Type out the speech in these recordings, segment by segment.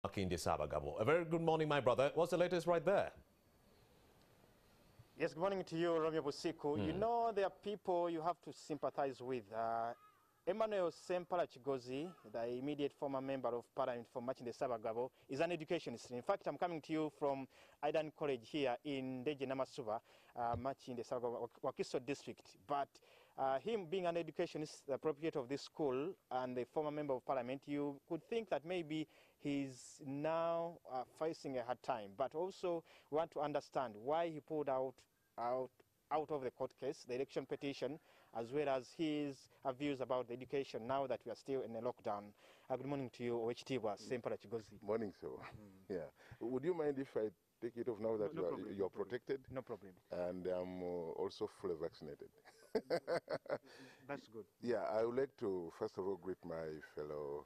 Makinde Sabagabo. A very good morning, my brother. What's the latest right there? Yes, good morning to you, Romeo Busiku. You know, there are people you have to sympathize with. Emmanuel Sempala, the immediate former member of parliament for Makinde Sabagabo, is an educationist. In fact, I'm coming to you from Aidan College here in Deje Namasuba, Makinde Sabagabo, Wakiso district. But him being an educationist, the proprietor of this school, and a former member of parliament, you could think that maybe he's now facing a hard time. But also want to understand why he pulled out of the court case, the election petition, as well as his views about the education now that we are still in a lockdown. Good morning to you, Oweekitiibwa Sempala Kigozi. Morning, sir. Yeah. Would you mind if I take it off now that you're protected? No problem. And I'm also fully vaccinated. That's good. Yeah, I would like to first of all greet my fellow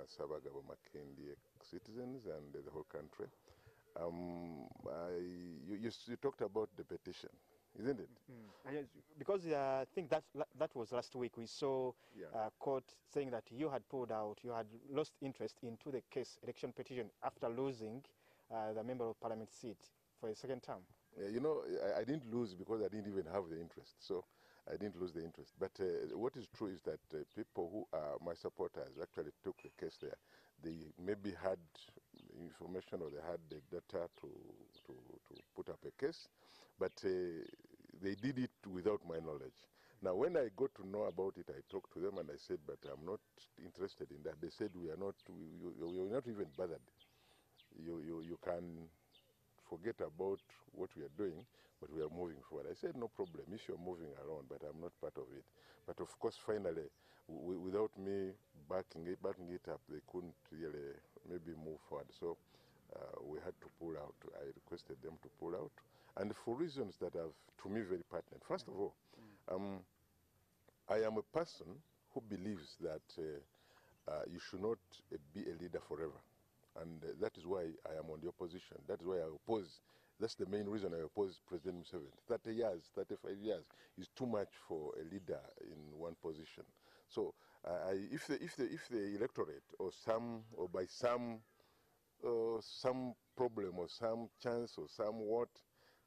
Sabagabo Makinde citizens and the whole country. You talked about the petition, isn't it? Because I think that was last week. We saw court saying that you had pulled out, you had lost interest into the case election petition after losing the member of parliament seat for a second term. Yeah, you know, I didn't lose because I didn't even have the interest. So I didn't lose the interest. But what is true is that people who are my supporters actually took the case there. They maybe had information or they had the data to put up a case, but they did it without my knowledge. Now, when I got to know about it, I talked to them and I said, but I'm not interested in that. They said, we are not even bothered. You can forget about what we are doing, but we are moving forward. I said, no problem, if you're moving around, but I'm not part of it. But of course, finally, without me backing it up, they couldn't really maybe move forward. So we had to pull out. I requested them to pull out. And for reasons that are, to me, very pertinent. First of all, I am a person who believes that you should not be a leader forever. And that is why I am on the opposition. That is why I oppose. That's the main reason I oppose President Museveni. 30 years, 35 years is too much for a leader in one position. So if the electorate or by some problem or some chance or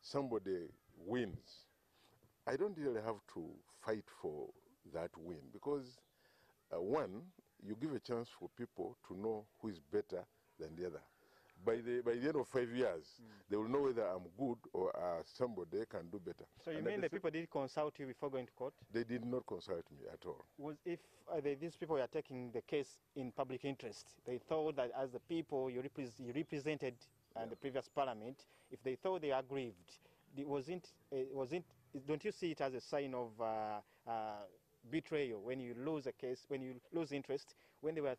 somebody wins, I don't really have to fight for that win because one, you give a chance for people to know who is better than the other. By the end of 5 years, they will know whether I'm good or somebody can do better. So you mean the people did consult you before going to court? They did not consult me at all. Was if these people were taking the case in public interest, they thought that as the people you represented in the previous parliament, if they thought they aggrieved, don't you see it as a sign of betrayal when you lose a case, when you lose interest, when they were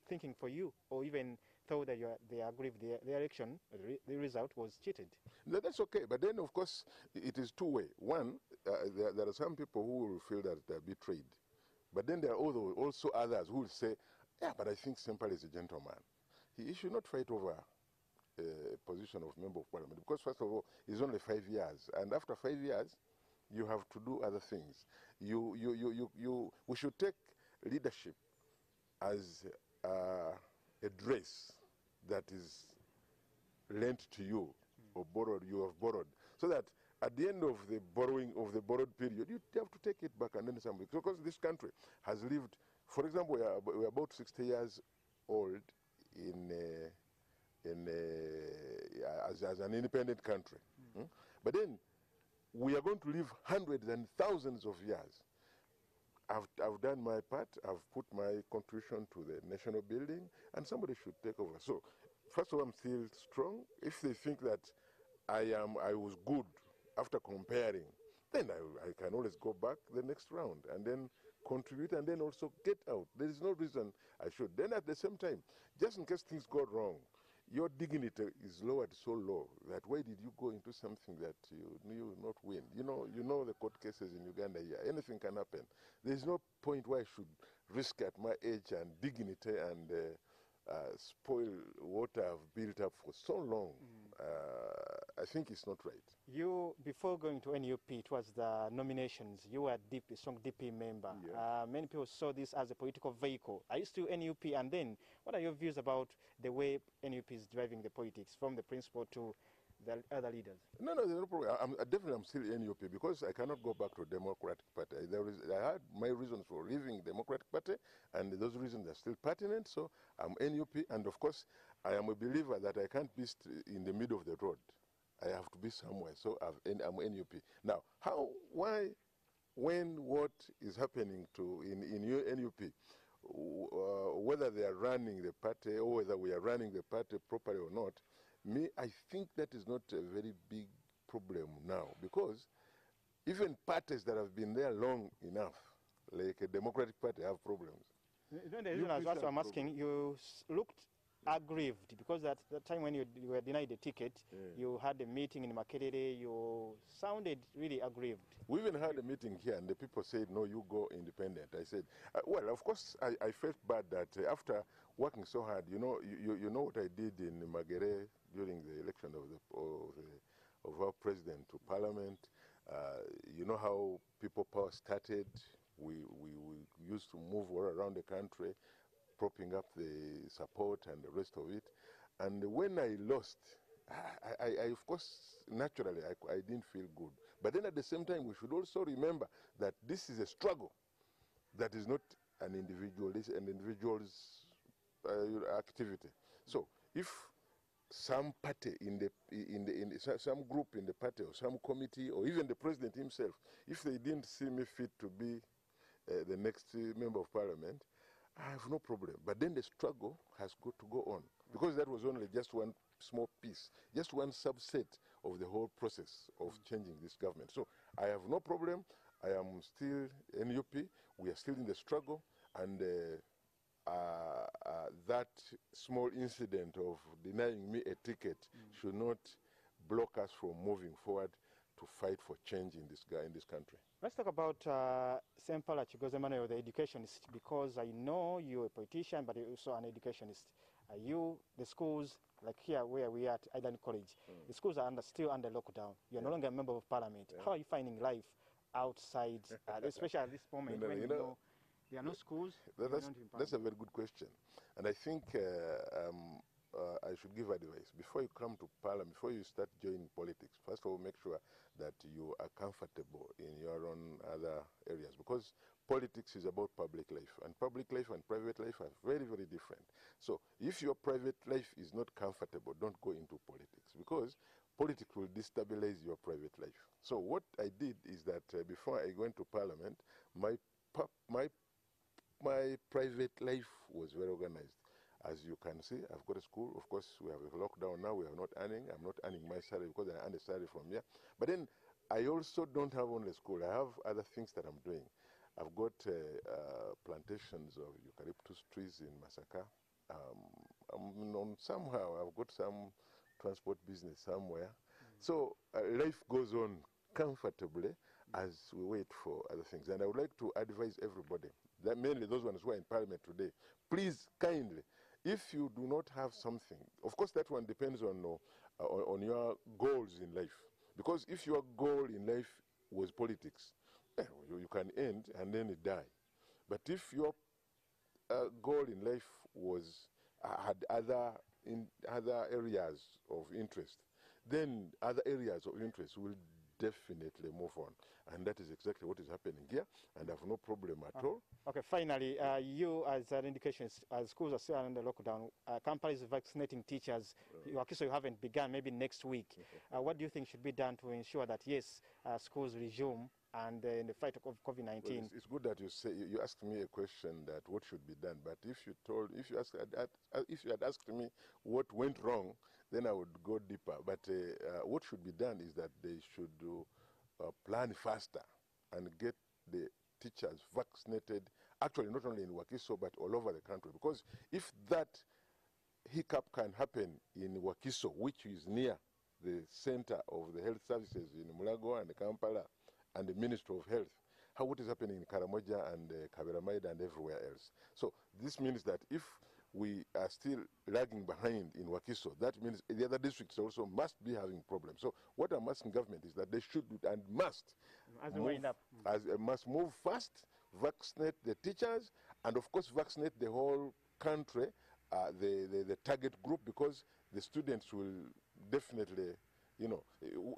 thinking for you, or even thought that they aggrieved the election, the result was cheated? That's okay, but then of course it is two-way. One, there are some people who will feel that they're betrayed, but then there are also others who will say, yeah, but I think Sempala is a gentleman. He should not fight over a position of member of parliament, because first of all, it's only 5 years, and after 5 years, you have to do other things. We should take leadership as a dress that is lent to you or borrowed, you have borrowed, so that at the end of the borrowing of the borrowed period, you have to take it back and then somebody, because this country has lived, for example, we are about 60 years old as an independent country. But then we are going to live hundreds and thousands of years. I've done my part. I've put my contribution to the national building, and somebody should take over. So, first of all, I'm still strong. If they think that I was good after comparing, then I can always go back the next round and then contribute and then also get out. There is no reason I should. Then at the same time, just in case things go wrong, your dignity is lowered so low that why did you go into something that you knew not win? You know the court cases in Uganda here. Anything can happen. There is no point why I should risk at my age and dignity and spoil what I've built up for so long. I think it's not right. You, before going to NUP, it was the nominations. You were a strong DP member. Yeah. Many people saw this as a political vehicle. Are you still NUP? And then, what are your views about the way NUP is driving the politics, from the principal to the other leaders? No, there's no problem. I'm still NUP because I cannot go back to Democratic Party. I had my reasons for leaving Democratic Party, and those reasons are still pertinent. So I'm NUP, and of course, I am a believer that I can't be in the middle of the road. I have to be somewhere. So I'm NUP. Now, how, why, when, what is happening in your NUP? Whether they are running the party or whether we are running the party properly or not, I think that is not a very big problem now, because even parties that have been there long enough, like a Democratic Party, have problems. The reason I'm asking, you looked aggrieved because at the time when you were denied the ticket, you had a meeting in Makerere, you sounded really aggrieved. We even had a meeting here and the people said, no, you go independent. I said, well, of course, I felt bad that after working so hard, you know what I did in Makerere during the election of our president to parliament. You know how people power started. We used to move all around the country, propping up the support and the rest of it. And when I lost, I of course, naturally, I didn't feel good. But then at the same time, we should also remember that this is a struggle that is not an individual, it's an individual's activity. So if some party some group in the party or some committee or even the president himself, if they didn't see me fit to be the next member of parliament, I have no problem. But then the struggle has got to go on, because that was only just one small piece, just one subset of the whole process of changing this government. So I have no problem. I am still NUP. We are still in the struggle, and that small incident of denying me a ticket should not block us from moving forward to fight for change in this country. Let's talk about Sempala Emmanuel, the educationist, because I know you're a politician, but you're also an educationist. The schools, like here where we are at Island College, the schools are still under lockdown. You're no longer a member of parliament. How are you finding life outside, especially at this moment when there are no schools? That's a very good question. And I think I should give advice. Before you come to parliament, before you start joining politics, first of all, make sure that you are comfortable in your own other areas, because politics is about public life, and public life and private life are very, very different. So if your private life is not comfortable, don't go into politics, because politics will destabilize your private life. So what I did is that before I went to parliament, my private life was very organized. As you can see, I've got a school. Of course, we have a lockdown now. We are not earning. I'm not earning my salary because I earn a salary from here. But then I also don't have only school. I have other things that I'm doing. I've got plantations of eucalyptus trees in Masaka. Somehow I've got some transport business somewhere. So life goes on comfortably as we wait for other things. And I would like to advise everybody, that mainly those ones who are in parliament today, please, kindly, if you do not have something, of course that one depends on your goals in life. Because if your goal in life was politics, you can end and then die. But if your goal in life had other areas of interest, then other areas of interest will definitely move on. And that is exactly what is happening here, and I have no problem at all. Okay, finally, you as an educationist, schools are still under lockdown, companies vaccinating teachers, you haven't begun, maybe next week. What do you think should be done to ensure that, yes, schools resume and in the fight of COVID-19? Well, it's good that you asked me a question that what should be done, but if you had asked me what went wrong, then I would go deeper. But what should be done is that they should plan faster and get the teachers vaccinated, actually not only in Wakiso but all over the country. Because if that hiccup can happen in Wakiso, which is near the center of the health services in Mulago and Kampala and the Ministry of Health, what is happening in Karamoja and Kaberamaida and everywhere else. So this means that if we are still lagging behind in Wakiso. That means the other districts also must be having problems. So what I'm asking government is that they should and must as we wind up. must move fast, vaccinate the teachers, and of course vaccinate the whole country, the target group, because the students will definitely, you know,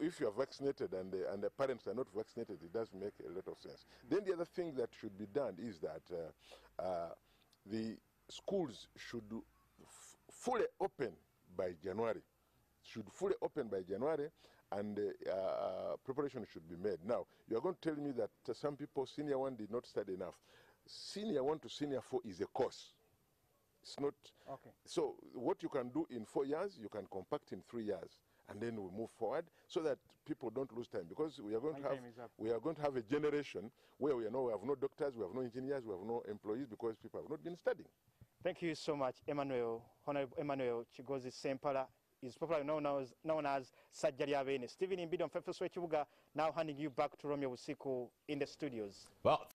if you are vaccinated and the parents are not vaccinated, it does make a lot of sense. Then the other thing that should be done is that the schools should fully open by January. Should fully open by January, and preparation should be made. Now, you are going to tell me that some people, senior 1 did not study enough. Senior 1 to senior 4 is a course. It's not. Okay. So what you can do in 4 years, you can compact in 3 years, and then we move forward so that people don't lose time, because we are going to have a generation where we have no doctors, we have no engineers, we have no employees, because people have not been studying. Thank you so much, Emmanuel. Honorable Emmanuel Chigozi Sempala is popularly known as Sajjali Abene. Stephen Imbido and Fefeso Chibuga, now handing you back to Romeo Busiku in the studios. Well,